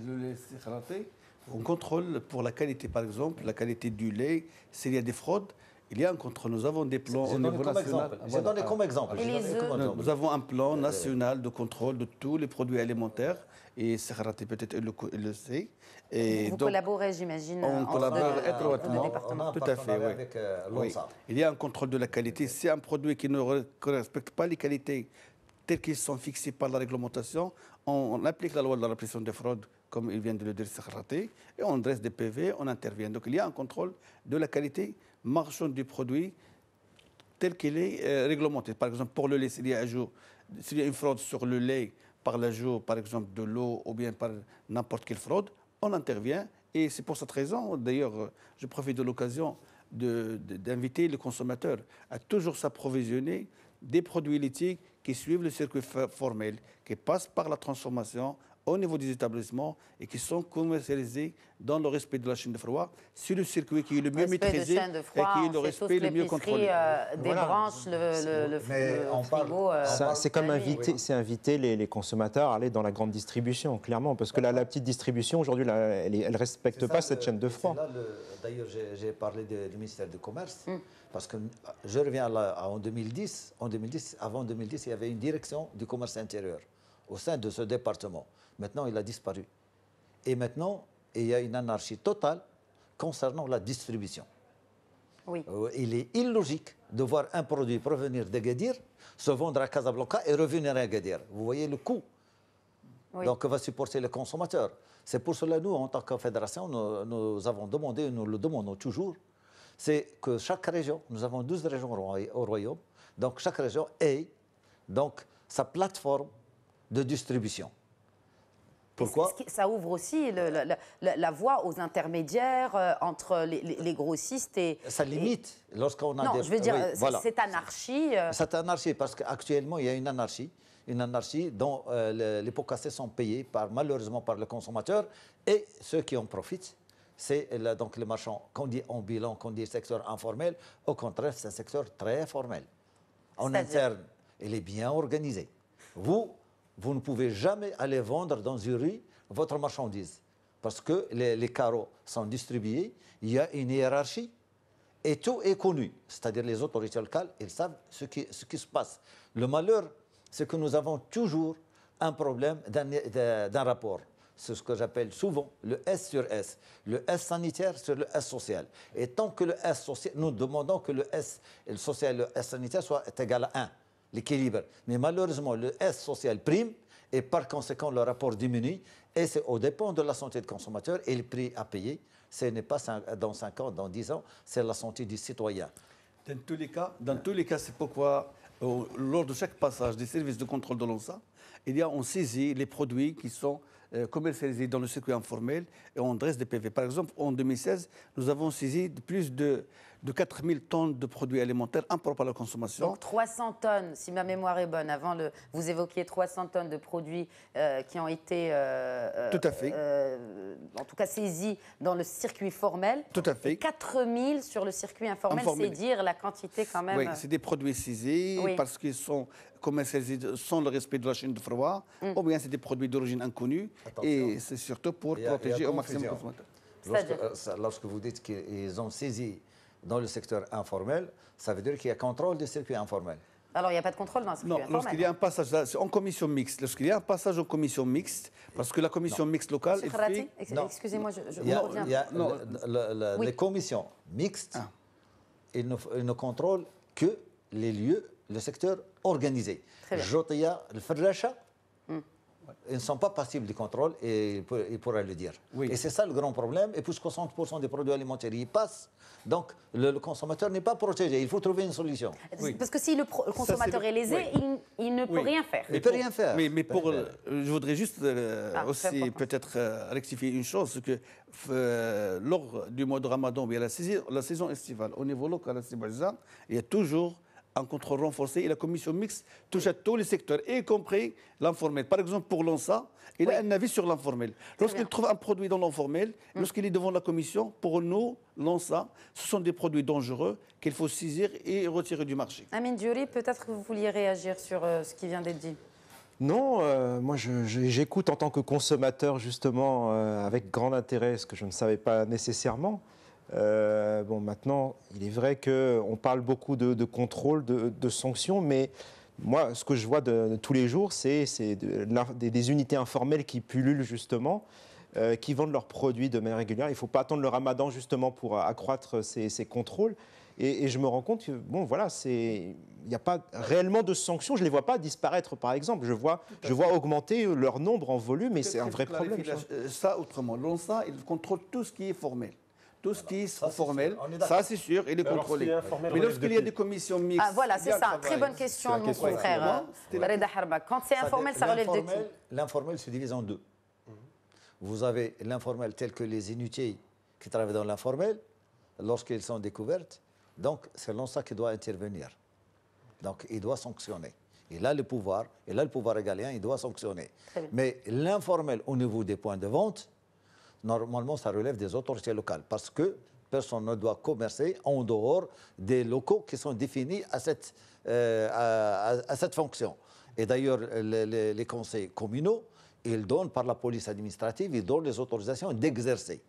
on contrôle pour la qualité, par exemple, la qualité du lait. S'il y a des fraudes, il y a un contrôle. Nous avons des plans au niveau national. J'ai donné comme exemple. Nous avons un plan national de contrôle de tous les produits alimentaires. Et Saharati, peut-être, il le sait. Et vous collaborez, j'imagine, on collabore étroitement. Tout à fait, oui. Avec l'ONSA. Il y a un contrôle de la qualité. C'est un produit qui ne respecte pas les qualités telles qu'elles sont fixées par la réglementation. On applique la loi de la répression des fraudes, comme il vient de le dire Saharati, et on dresse des PV, on intervient. Donc il y a un contrôle de la qualité marchande du produit tel qu'il est réglementé. Par exemple, pour le lait, s'il y a une fraude sur le lait par l'ajout, par exemple, de l'eau ou bien par n'importe quelle fraude, on intervient. Et c'est pour cette raison, d'ailleurs, je profite de l'occasion d'inviter le consommateur à toujours s'approvisionner des produits laitiers qui suivent le circuit formel, qui passent par la transformation au niveau des établissements et qui sont commercialisés dans le respect de la chaîne de froid, sur le circuit qui est le mieux maîtrisé et qui est le respect le mieux contrôlé. Des branches, le frigo. C'est comme inviter les consommateurs à aller dans la grande distribution, clairement, parce que la petite distribution, aujourd'hui, elle ne respecte pas cette chaîne de froid. D'ailleurs, j'ai parlé du ministère du Commerce, parce que je reviens là, en 2010. Avant 2010, il y avait une direction du commerce intérieur au sein de ce département. Maintenant, il a disparu. Et maintenant, il y a une anarchie totale concernant la distribution. Oui. Il est illogique de voir un produit provenir d'Agadir, se vendre à Casablanca et revenir à Agadir. Vous voyez le coût. Oui. Donc, va supporter le consommateur. C'est pour cela, nous, en tant que fédération, nous avons demandé, nous le demandons toujours, c'est que chaque région, nous avons 12 régions au Royaume, donc chaque région ait donc, sa plateforme de distribution. Pourquoi? Ça ouvre aussi la voie aux intermédiaires entre les grossistes et... Ça limite lorsqu'on a non, des... je veux dire, oui, voilà. cette anarchie... Cette anarchie, parce qu'actuellement, il y a une anarchie dont les pots cassés sont payés malheureusement par le consommateur, et ceux qui en profitent, c'est donc les marchands, qu'on dit ambulants, qu'on dit secteur informel. Au contraire, c'est un secteur très formel. En interne, il est bien organisé. Vous ne pouvez jamais aller vendre dans une rue votre marchandise, parce que les carreaux sont distribués, il y a une hiérarchie, et tout est connu. C'est-à-dire les autorités locales, ils savent ce qui se passe. Le malheur, c'est que nous avons toujours un problème d'un rapport. C'est ce que j'appelle souvent le S sur S. Le S sanitaire sur le S social. Et tant que le S social, nous demandons que le S social et le S sanitaire soient égal à 1, l'équilibre. Mais malheureusement, le S social prime et par conséquent, le rapport diminue. Et c'est au dépend de la santé du consommateur et le prix à payer. Ce n'est pas dans 5 ans, dans 10 ans, c'est la santé du citoyen. Dans tous les cas, c'est pourquoi, lors de chaque passage des services de contrôle de l'ONSA, on saisit les produits qui sont commercialisés dans le circuit informel et on dresse des PV. Par exemple, en 2016, nous avons saisi plus de 4000 tonnes de produits alimentaires impropres à la consommation. Donc 300 tonnes, si ma mémoire est bonne. Avant, vous évoquiez 300 tonnes de produits qui ont été tout à fait. En tout cas saisis dans le circuit formel. Tout à fait. 4000 sur le circuit informel, c'est dire la quantité quand même. Oui, c'est des produits saisis parce qu'ils sont commercialisés sans le respect de la chaîne de froid, ou bien c'est des produits d'origine inconnue. Attention. Et c'est surtout pour protéger au maximum les consommateurs. Lorsque vous dites qu'ils ont saisi dans le secteur informel, ça veut dire qu'il y a contrôle du circuit informel. Alors, il n'y a pas de contrôle dans le circuit informel. Non, lorsqu'il y a un passage en commission mixte, parce que la commission mixte locale... Excusez-moi, je reviens. Les commissions mixtes, ils ne contrôlent que les lieux, le secteur organisé. Jotia, le Ferracha, ils ne sont pas passibles du contrôle et il pourrait le dire. Oui. Et c'est ça le grand problème. Et puisque 60% des produits alimentaires y passent, donc le consommateur n'est pas protégé. Il faut trouver une solution. Oui. Parce que si le consommateur est lésé, il ne peut rien faire. Il ne peut rien faire. Mais je voudrais juste aussi peut-être rectifier une chose, c'est que lors du mois de Ramadan, bien la saison estivale, au niveau local à Sibajza, il y a toujours un contrôle renforcé et la commission mixte touche à tous les secteurs, y compris l'informel. Par exemple, pour l'ONSA, il a un avis sur l'informel. Lorsqu'il trouve un produit dans l'informel, lorsqu'il est devant la commission, pour nous, l'ONSA, ce sont des produits dangereux qu'il faut saisir et retirer du marché. Amine Diouri, peut-être que vous vouliez réagir sur ce qui vient d'être dit. Non, moi j'écoute en tant que consommateur justement avec grand intérêt ce que je ne savais pas nécessairement. Maintenant, il est vrai qu'on parle beaucoup de contrôle, de sanctions, mais moi, ce que je vois de tous les jours, c'est des unités informelles qui pullulent justement, qui vendent leurs produits de manière régulière. Il ne faut pas attendre le Ramadan justement pour accroître ces contrôles. Et je me rends compte que, il n'y a pas réellement de sanctions. Je ne les vois pas disparaître, par exemple. Je vois augmenter leur nombre en volume, et c'est un vrai problème. Ça, autrement, l'ONSA, il contrôle tout ce qui est formel. Tout ce qui est formel, ça c'est sûr, il est contrôlé. Mais lorsqu'il y a des commissions mixtes... Ah voilà, c'est ça. Très bonne question de mon confrère Reda Harba. Quand c'est informel, ça relève de qui? L'informel se divise en deux. Vous avez l'informel tel que les unités qui travaillent dans l'informel, lorsqu'ils sont découvertes, donc c'est l'ONSA qui doit intervenir. Donc il doit sanctionner. Il a le pouvoir régalien, il doit sanctionner. Mais l'informel au niveau des points de vente, normalement, ça relève des autorités locales parce que personne ne doit commercer en dehors des locaux qui sont définis à cette fonction. Et d'ailleurs, les conseils communaux, ils donnent par la police administrative, ils donnent les autorisations d'exercer.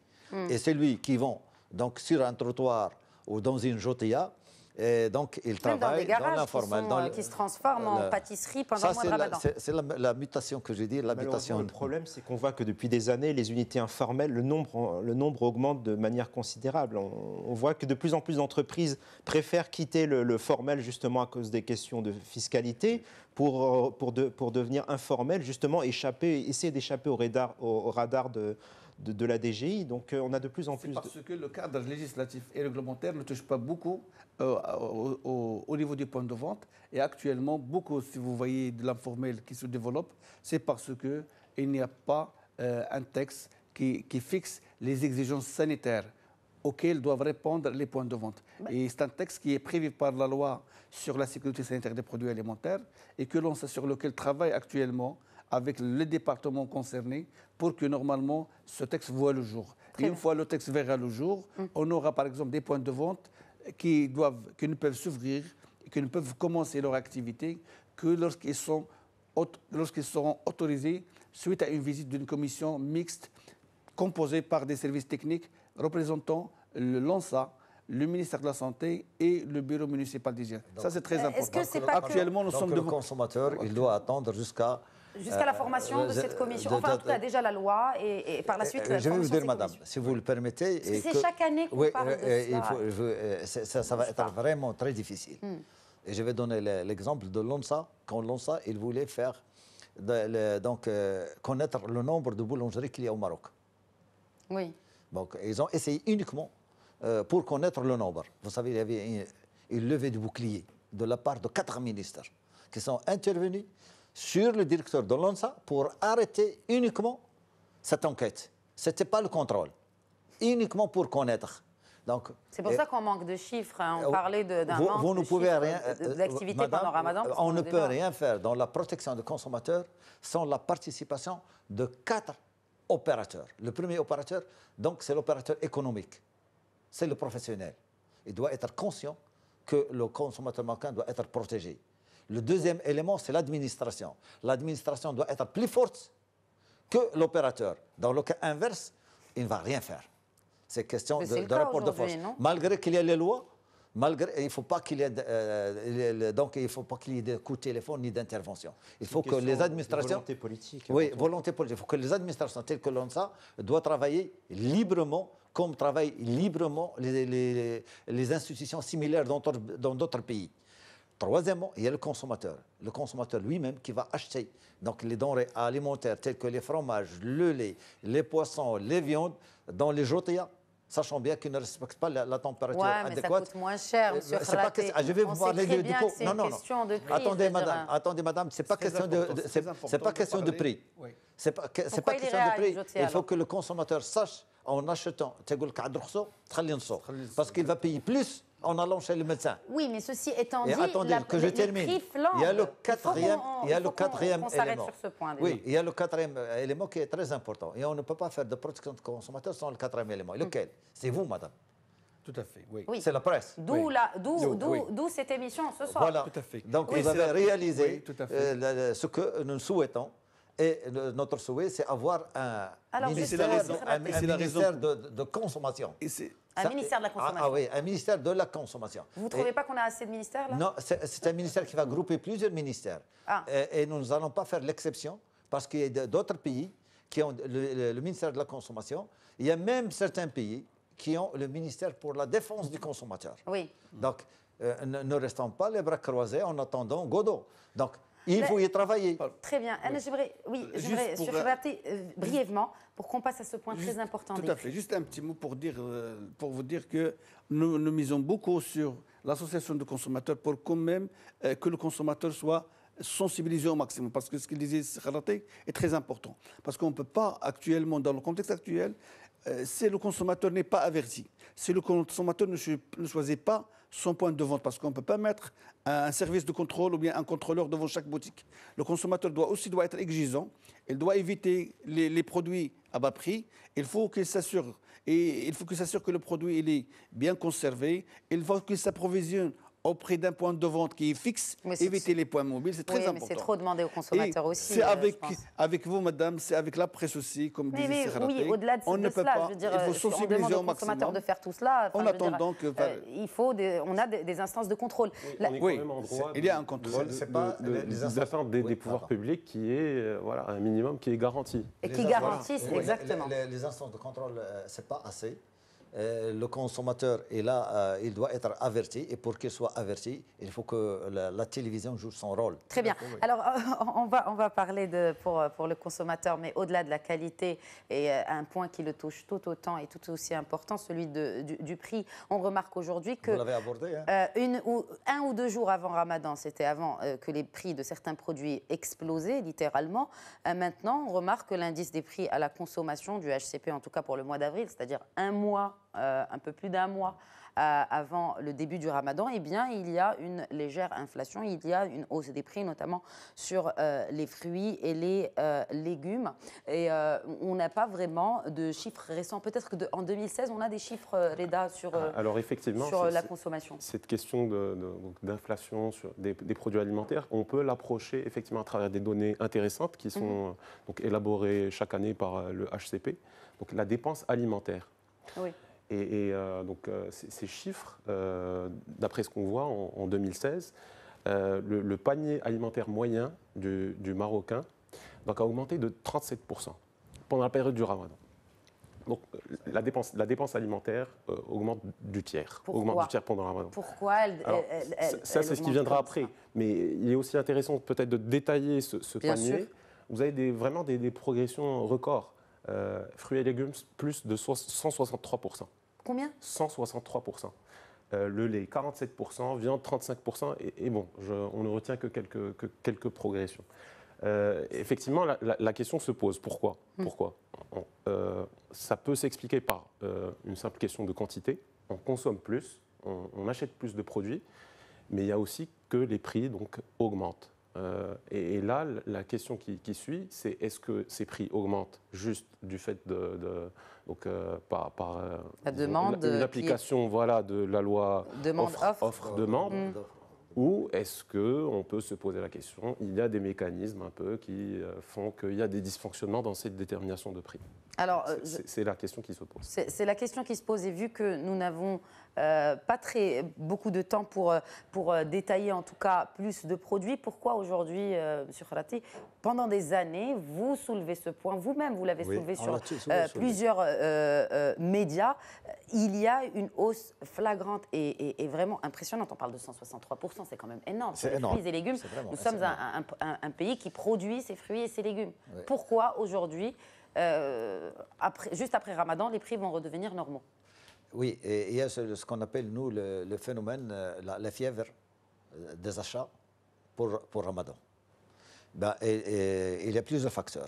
Et celui qui vont donc sur un trottoir ou dans une jotia, et donc il travaille dans l'informel. Qui se transforment en pâtisserie pendant le mois de Ramadan. C'est la mutation que j'ai dit. La mutation. Le problème, c'est qu'on voit que depuis des années, les unités informelles, le nombre augmente de manière considérable. On voit que de plus en plus d'entreprises préfèrent quitter le formel justement à cause des questions de fiscalité pour devenir informelles, justement essayer d'échapper au radar de la DGI. Donc on a de plus en plus... Parce que le cadre législatif et réglementaire ne touche pas beaucoup au niveau du point de vente. Et actuellement, beaucoup, si vous voyez de l'informel qui se développe, c'est parce qu'il n'y a pas un texte qui fixe les exigences sanitaires auxquelles doivent répondre les points de vente. Et c'est un texte qui est prévu par la loi sur la sécurité sanitaire des produits alimentaires et sur lequel travaille actuellement avec les départements concernés pour que normalement ce texte voit le jour. Et une fois le texte verra le jour, on aura par exemple des points de vente qui ne peuvent s'ouvrir, qui ne peuvent commencer leur activité que lorsqu'ils seront autorisés suite à une visite d'une commission mixte composée par des services techniques représentant l'ONSA, le ministère de la Santé et le bureau municipal d'hygiène. Ça, c'est très important. Actuellement, nous sommes le consommateur, il doit attendre jusqu'à la formation de cette commission. Enfin, en tout cas, déjà la loi et par la suite la je vais vous dire, madame, si vous le permettez... C'est chaque année qu'on parle de ça. Ça va être vraiment très difficile. Et je vais donner l'exemple de l'ONSA. Quand l'ONSA, il voulait faire connaître le nombre de boulangeries qu'il y a au Maroc. Oui. Donc, ils ont essayé uniquement pour connaître le nombre. Vous savez, il y avait une levée de bouclier de la part de 4 ministres qui sont intervenus sur le directeur de l'ONSA pour arrêter uniquement cette enquête. Ce n'était pas le contrôle, uniquement pour connaître. C'est pour ça qu'on manque de chiffres. On parlait d'un manque de chiffres d'activité pendant Ramadan. On ne peut rien faire dans la protection des consommateurs sans la participation de 4 opérateurs. Le premier opérateur, donc, c'est l'opérateur économique. C'est le professionnel. Il doit être conscient que le consommateur marocain doit être protégé. Le deuxième élément, c'est l'administration. L'administration doit être plus forte que l'opérateur. Dans le cas inverse, il ne va rien faire. C'est question de rapport de force. Malgré qu'il y ait les lois, il ne faut pas qu'il y ait de coups de téléphone ni d'intervention. Il faut que les administrations... Volonté politique. Oui, volonté politique. Il faut que les administrations telles que l'ONSA doivent travailler librement, comme travaillent librement les institutions similaires dans d'autres pays. Troisièmement, il y a le consommateur. Le consommateur lui-même qui va acheter donc les denrées alimentaires telles que les fromages, le lait, les poissons, les viandes dans les jotias, sachant bien qu'ils ne respectent pas la température adéquate. Ça coûte moins cher, monsieur Khalati. Je vais vous parler du coût. Non. Attendez, madame, c'est pas question de prix. C'est pas question de prix. Il faut que le consommateur sache en achetant, parce qu'il va payer plus en allant chez le médecin. Oui, mais ceci étant dit, que je termine. Il y a le quatrième élément. Sur ce point, oui, il y a le quatrième élément qui est très important. Et on ne peut pas faire de protection de consommateur sans le quatrième élément. Lequel? C'est vous, madame. Tout à fait, oui. C'est la presse. D'où cette émission ce soir. Voilà. Tout à fait. Donc vous avez réalisé ce que nous souhaitons. Et notre souhait, c'est avoir un ministère de consommation. Un ministère de la consommation. Ah oui, un ministère de la consommation. Vous ne trouvez pas qu'on a assez de ministères là? Non, c'est un ministère qui va grouper plusieurs ministères. Et nous n'allons pas faire l'exception parce qu'il y a d'autres pays qui ont le ministère de la consommation. Il y a même certains pays qui ont le ministère pour la défense du consommateur. Oui. Donc, ne restons pas les bras croisés en attendant Godot. Donc, il faut y travailler. Très bien. Anna, j'aimerais brièvement, pour qu'on passe à ce point très important. Tout à fait. Juste un petit mot pour vous dire que nous misons beaucoup sur l'association de consommateurs pour quand même que le consommateur soit sensibilisé au maximum. Parce que ce qu'il disait Khalati est très important. Parce qu'on ne peut pas actuellement, dans le contexte actuel, si le consommateur n'est pas averti, si le consommateur ne choisit pas son point de vente, parce qu'on ne peut pas mettre un service de contrôle ou bien un contrôleur devant chaque boutique. Le consommateur doit être exigeant, il doit éviter les produits à bas prix, il faut qu'il s'assure que le produit il est bien conservé, il faut qu'il s'approvisionne auprès d'un point de vente qui est fixe, éviter les points mobiles, c'est très important. Mais c'est trop demandé aux consommateurs aussi. C'est avec vous, madame, c'est avec la presse aussi, comme disait Serraté. Oui, au-delà de on ne peut cela, pas, je veux dire, il faut sensibiliser au aux consommateurs maximum. de faire tout cela. En attendant que... on a des instances de contrôle. Oui, il y a un contrôle. C'est pas d'attendre des pouvoirs publics qui est un minimum qui est garanti. Et qui garantissent, exactement. Les instances de contrôle, c'est pas assez. Le consommateur est là, il doit être averti. Et pour qu'il soit averti, il faut que la télévision joue son rôle. Très bien. Alors, on va parler pour le consommateur, mais au-delà de la qualité, et un point qui le touche tout autant et tout aussi important, celui du prix. On remarque aujourd'hui que... Vous l'avez abordé, hein. Un ou deux jours avant Ramadan, c'était avant que les prix de certains produits explosaient, littéralement. Maintenant, on remarque que l'indice des prix à la consommation du HCP, en tout cas pour le mois d'avril, c'est-à-dire un peu plus d'un mois avant le début du Ramadan, eh bien, il y a une légère inflation, il y a une hausse des prix, notamment sur les fruits et les légumes. Et on n'a pas vraiment de chiffres récents. Peut-être qu'en 2016, on a des chiffres, Reda, sur la consommation. Cette question d'inflation sur des produits alimentaires, on peut l'approcher effectivement à travers des données intéressantes qui sont élaborées chaque année par le HCP, donc la dépense alimentaire. Oui. Et ces chiffres, d'après ce qu'on voit en 2016, le panier alimentaire moyen du Marocain a augmenté de 37% pendant la période du Ramadan. Donc la dépense alimentaire augmente du tiers. Pourquoi Pendant le Ramadan. Pourquoi ça, c'est ce qui viendra après. Mais il est aussi intéressant peut-être de détailler ce panier. Sûr. Vous avez vraiment des progressions records. Fruits et légumes, plus de 163%. Combien ? 163%. Le lait, 47%, viande, 35%. Et bon, on ne retient que quelques progressions. Effectivement, la question se pose. Pourquoi ça peut s'expliquer par une simple question de quantité. On consomme plus, on achète plus de produits, mais il y a aussi que les prix augmentent. Et là, la question qui suit, c'est est-ce que ces prix augmentent juste du fait par la demande, une application de la loi offre-demande, ou est-ce qu'on peut se poser la question, il y a des mécanismes un peu qui font qu'il y a des dysfonctionnements dans cette détermination de prix. Alors, c'est la question qui se pose. C'est la question qui se pose, et vu que nous n'avons pas beaucoup de temps pour détailler en tout cas plus de produits, pourquoi aujourd'hui, M. Serraté, pendant des années, vous soulevez ce point, vous-même vous l'avez soulevé sur plusieurs médias, il y a une hausse flagrante et vraiment impressionnante. On parle de 163%, c'est quand même énorme. C'est les énorme. Fruits et légumes, nous sommes un pays qui produit ses fruits et ses légumes. Oui. Pourquoi aujourd'hui, juste après Ramadan, les prix vont redevenir normaux? Oui, et il y a ce qu'on appelle, nous, le phénomène, la fièvre des achats pour Ramadan. Il y a plusieurs facteurs.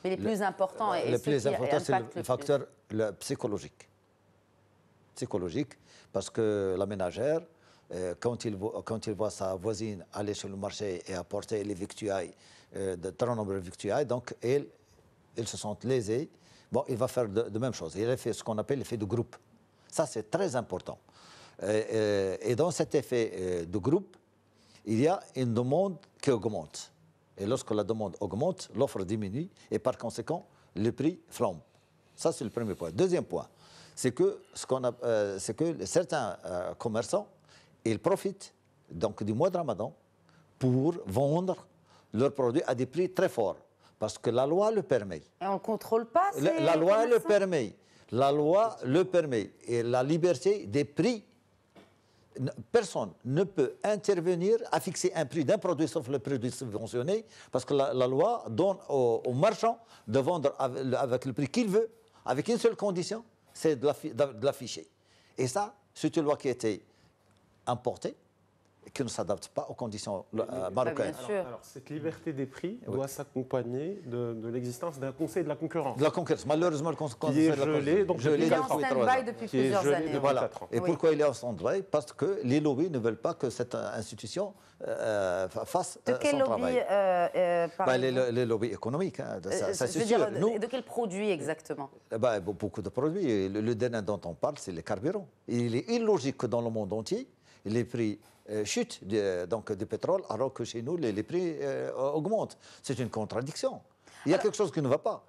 Mais les plus importants, c'est le facteur psychologique. Psychologique, parce que la ménagère, quand il voit sa voisine aller sur le marché et apporter les victuailles, de très nombreuses victuailles, donc ils se sentent lésés. Bon, il va faire de même chose. Il a fait ce qu'on appelle l'effet de groupe. Ça, c'est très important. Et dans cet effet de groupe, il y a une demande qui augmente. Et lorsque la demande augmente, l'offre diminue et par conséquent, le prix flambe. Ça, c'est le premier point. Deuxième point, c'est que certains commerçants, ils profitent donc du mois de Ramadan pour vendre leurs produits à des prix très forts. Parce que la loi le permet. Et on ne contrôle pas la loi le permet. La loi le permet. Et la liberté des prix, personne ne peut intervenir à fixer un prix d'un produit sauf le produit subventionné, parce que la loi donne au marchand de vendre avec le prix qu'il veut, avec une seule condition, c'est de l'afficher. Et ça, c'est une loi qui a été importée qui ne s'adaptent pas aux conditions marocaines. Bien sûr. Alors, cette liberté des prix doit s'accompagner de l'existence d'un conseil de la concurrence. De la concurrence. Malheureusement, le conseil Qui est de la gelé, donc Il est en depuis 3 stand-by ans. depuis Qui est plusieurs gelé années. depuis Voilà. 4 ans. Et pourquoi il est en stand-by? Parce que les lobbies ne veulent pas que cette institution fasse De quel son lobby travail. parlez-vous Les lobbies économiques, hein, ça Je c'est veux sûr. dire, Nous, de quel produit exactement? beaucoup de produits. Le dernier dont on parle, c'est les carburants. Il est illogique que dans le monde entier, les prix chutent du pétrole, alors que chez nous, les prix augmentent. C'est une contradiction. Il y a quelque chose qui ne va pas.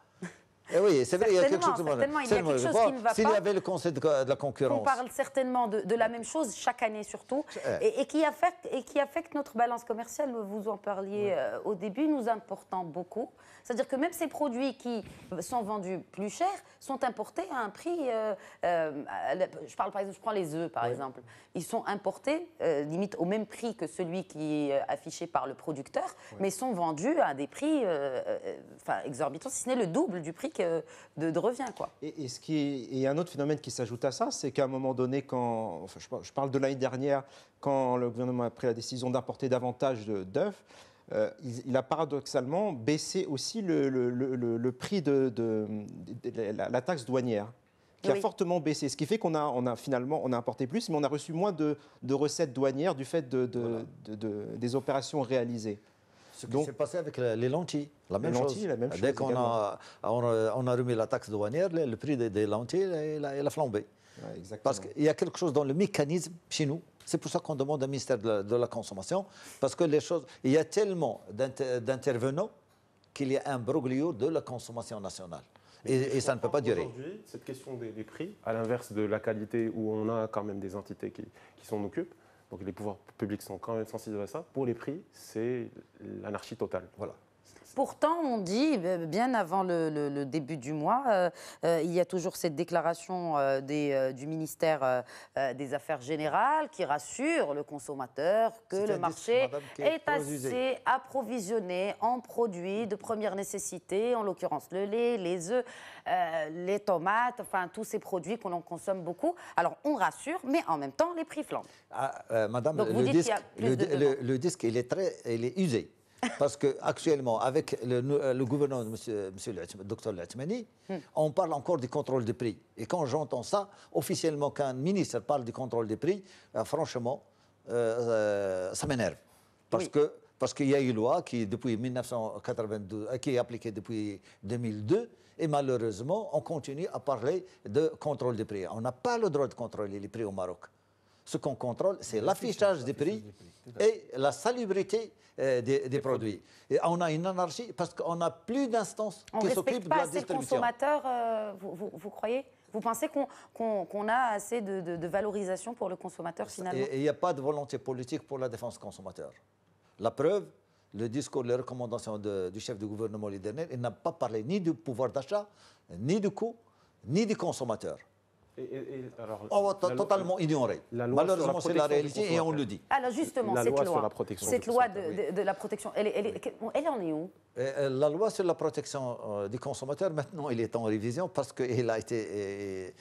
Eh oui, c'est vrai, il y a quelque chose qui ne va pas. Certainement, il y a quelque chose qui ne va S'il y pas. avait le conseil de la concurrence. On parle certainement de la même chose chaque année surtout, et qui affecte notre balance commerciale. Vous en parliez au début, nous important beaucoup. C'est-à-dire que même ces produits qui sont vendus plus cher sont importés à un prix. Je parle par exemple, je prends les œufs par exemple. Ils sont importés limite au même prix que celui qui est affiché par le producteur, mais sont vendus à des prix exorbitants, si ce n'est le double du prix de revient, quoi. Et un autre phénomène qui s'ajoute à ça, c'est qu'à un moment donné, je parle de l'année dernière, quand le gouvernement a pris la décision d'importer davantage d'œufs, il a paradoxalement baissé aussi le prix de la taxe douanière, qui a fortement baissé. Ce qui fait qu'on a finalement importé plus, mais on a reçu moins de recettes douanières du fait des opérations réalisées. Ce qui s'est passé avec les lentilles, la même chose. Dès qu'on a remis la taxe douanière, le prix des lentilles il a flambé. Ouais, exactement. Parce qu'il y a quelque chose dans le mécanisme chez nous. C'est pour ça qu'on demande un ministère de la consommation, parce que il y a tellement d'intervenants qu'il y a un broglio de la consommation nationale. Et ça ne peut pas durer. Aujourd'hui, cette question des prix, à l'inverse de la qualité où on a quand même des entités qui s'en occupent, donc les pouvoirs publics sont quand même sensibles à ça. Pour les prix, c'est l'anarchie totale. Voilà. Pourtant, on dit, bien avant le début du mois, il y a toujours cette déclaration du ministère des Affaires générales qui rassure le consommateur que le marché est assez approvisionné en produits de première nécessité, en l'occurrence le lait, les œufs, les tomates, enfin tous ces produits qu'on en consomme beaucoup. Alors on rassure, mais en même temps, les prix flambent. Madame, Donc, le disque, il est usé. Parce qu'actuellement, avec le gouvernement de monsieur le docteur Lathmani, on parle encore du contrôle des prix. Et quand j'entends ça, officiellement, qu'un ministre parle du contrôle des prix, franchement, ça m'énerve. Parce qu'il y a une loi qui, depuis 1992, qui est appliquée depuis 2002, et malheureusement, on continue à parler de contrôle des prix. On n'a pas le droit de contrôler les prix au Maroc. Ce qu'on contrôle, c'est l'affichage des prix et la salubrité des produits. Et on a une anarchie parce qu'on n'a plus d'instances qui s'occupent de la distribution. On ne respecte pas assez le consommateur, vous croyez? Vous pensez qu'on a assez de valorisation pour le consommateur finalement? Il n'y a pas de volonté politique pour la défense consommateur. La preuve, le discours, les recommandations du chef du gouvernement l'année dernière, il n'a pas parlé ni du pouvoir d'achat, ni du coût, ni du consommateur. On va totalement ignorer. Malheureusement, c'est la réalité et on le dit. Alors justement, cette loi de la protection, elle en est où? La loi sur la protection du consommateur, maintenant, elle est en révision parce qu'elle a été...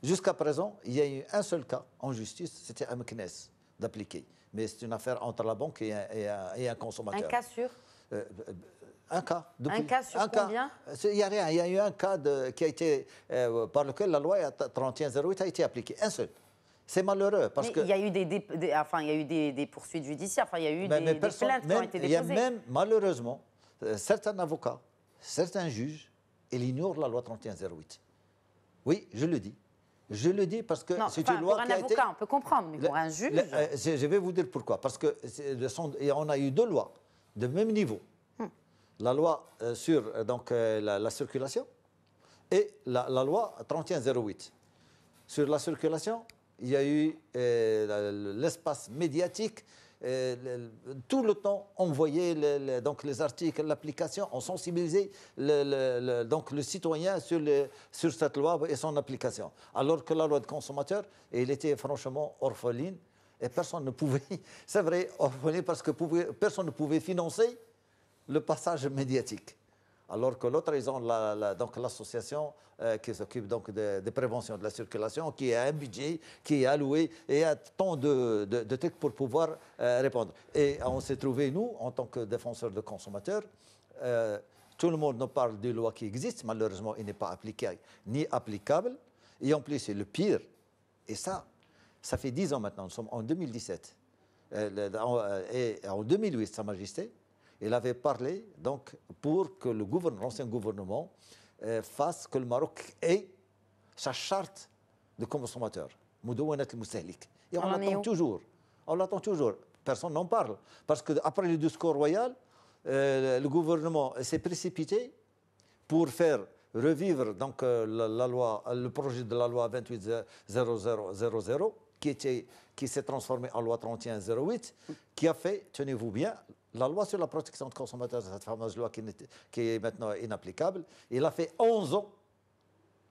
jusqu'à présent, il y a eu un seul cas en justice, c'était à Meknès d'appliquer. Mais c'est une affaire entre la banque et un consommateur. Un cas sur un cas. Un cas sur combien? Il n'y a rien. Il y a eu un cas qui a été, par lequel la loi 3108 a été appliquée. Un seul. C'est malheureux parce que... Il y a eu des poursuites judiciaires, il y a eu des plaintes qui ont été déposées. Il y a même, malheureusement, certains avocats, certains juges, ils ignorent la loi 3108. Oui, je le dis. Je le dis parce que c'est une loi qui a été... Pour un avocat, on peut comprendre, mais pour un juge... Je vais vous dire pourquoi. Parce qu'on a eu deux lois de même niveau. La loi sur la circulation et la loi 3108. Sur la circulation, il y a eu l'espace médiatique. Tout le temps, on voyait les articles, l'application, on sensibilisait le citoyen sur cette loi et son application. Alors que la loi de consommateur, elle était franchement orpheline et personne ne pouvait, c'est vrai, orpheline parce que personne ne pouvait financer le passage médiatique. alors que l'autre, ils ont donc l'association qui s'occupe donc de prévention de la circulation, qui a un budget, qui est alloué, et il y a tant de trucs pour pouvoir répondre. Et on s'est trouvé, nous, en tant que défenseurs de consommateurs, tout le monde nous parle de lois qui existent, malheureusement, il n'est pas appliqué ni applicable, et en plus, c'est le pire. Et ça fait 10 ans maintenant, nous sommes en 2017. Et en 2008, Sa Majesté, il avait parlé donc pour que l'ancien gouvernement fasse que le Maroc ait sa charte de consommateur. Moudouanat al-Mustahlik. Et on l'attend toujours. On l'attend toujours. Personne n'en parle. Parce qu'après le discours royal, le gouvernement s'est précipité pour faire revivre donc, le projet de la loi 280000 qui s'est transformé en loi 3108, qui a fait, tenez-vous bien, la loi sur la protection des consommateurs, cette fameuse loi qui est maintenant inapplicable. Il a fait 11 ans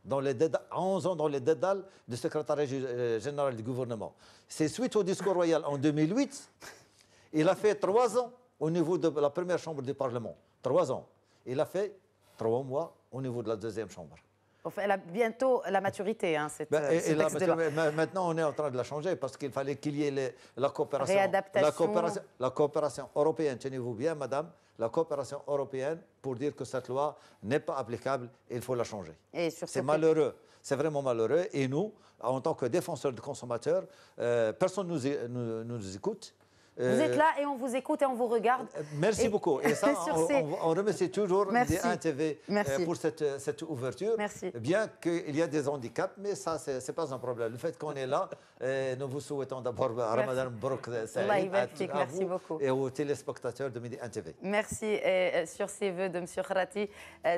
dans les dédales du secrétariat général du gouvernement. C'est suite au discours royal en 2008, il a fait 3 ans au niveau de la première chambre du Parlement. 3 ans. Il a fait 3 mois au niveau de la deuxième chambre. Enfin, elle a bientôt la maturité, hein, ce texte de loi. Maintenant, on est en train de la changer parce qu'il fallait qu'il y ait la coopération. Réadaptation. La coopération européenne, tenez-vous bien, madame, la coopération européenne pour dire que cette loi n'est pas applicable, il faut la changer. C'est malheureux, c'est vraiment malheureux. Et nous, en tant que défenseurs de consommateurs, personne ne nous écoute. Vous êtes là et on vous écoute et on vous regarde. Merci beaucoup. Et ça, on remercie toujours D1TV pour cette ouverture. Merci. Bien qu'il y a des handicaps, mais ça, ce n'est pas un problème. Le fait qu'on est là, nous vous souhaitons d'abord Ramadan Mbarouk à vous et aux téléspectateurs de Midi 1 TV. Merci. Et sur ces vœux de M. Khrati,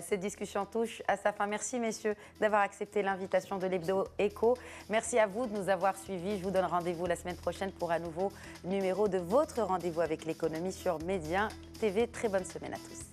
cette discussion touche à sa fin. Merci, messieurs, d'avoir accepté l'invitation de l'Hebdo Écho. Merci à vous de nous avoir suivis. Je vous donne rendez-vous la semaine prochaine pour un nouveau numéro de votre rendez-vous avec l'économie sur Média TV. Très bonne semaine à tous.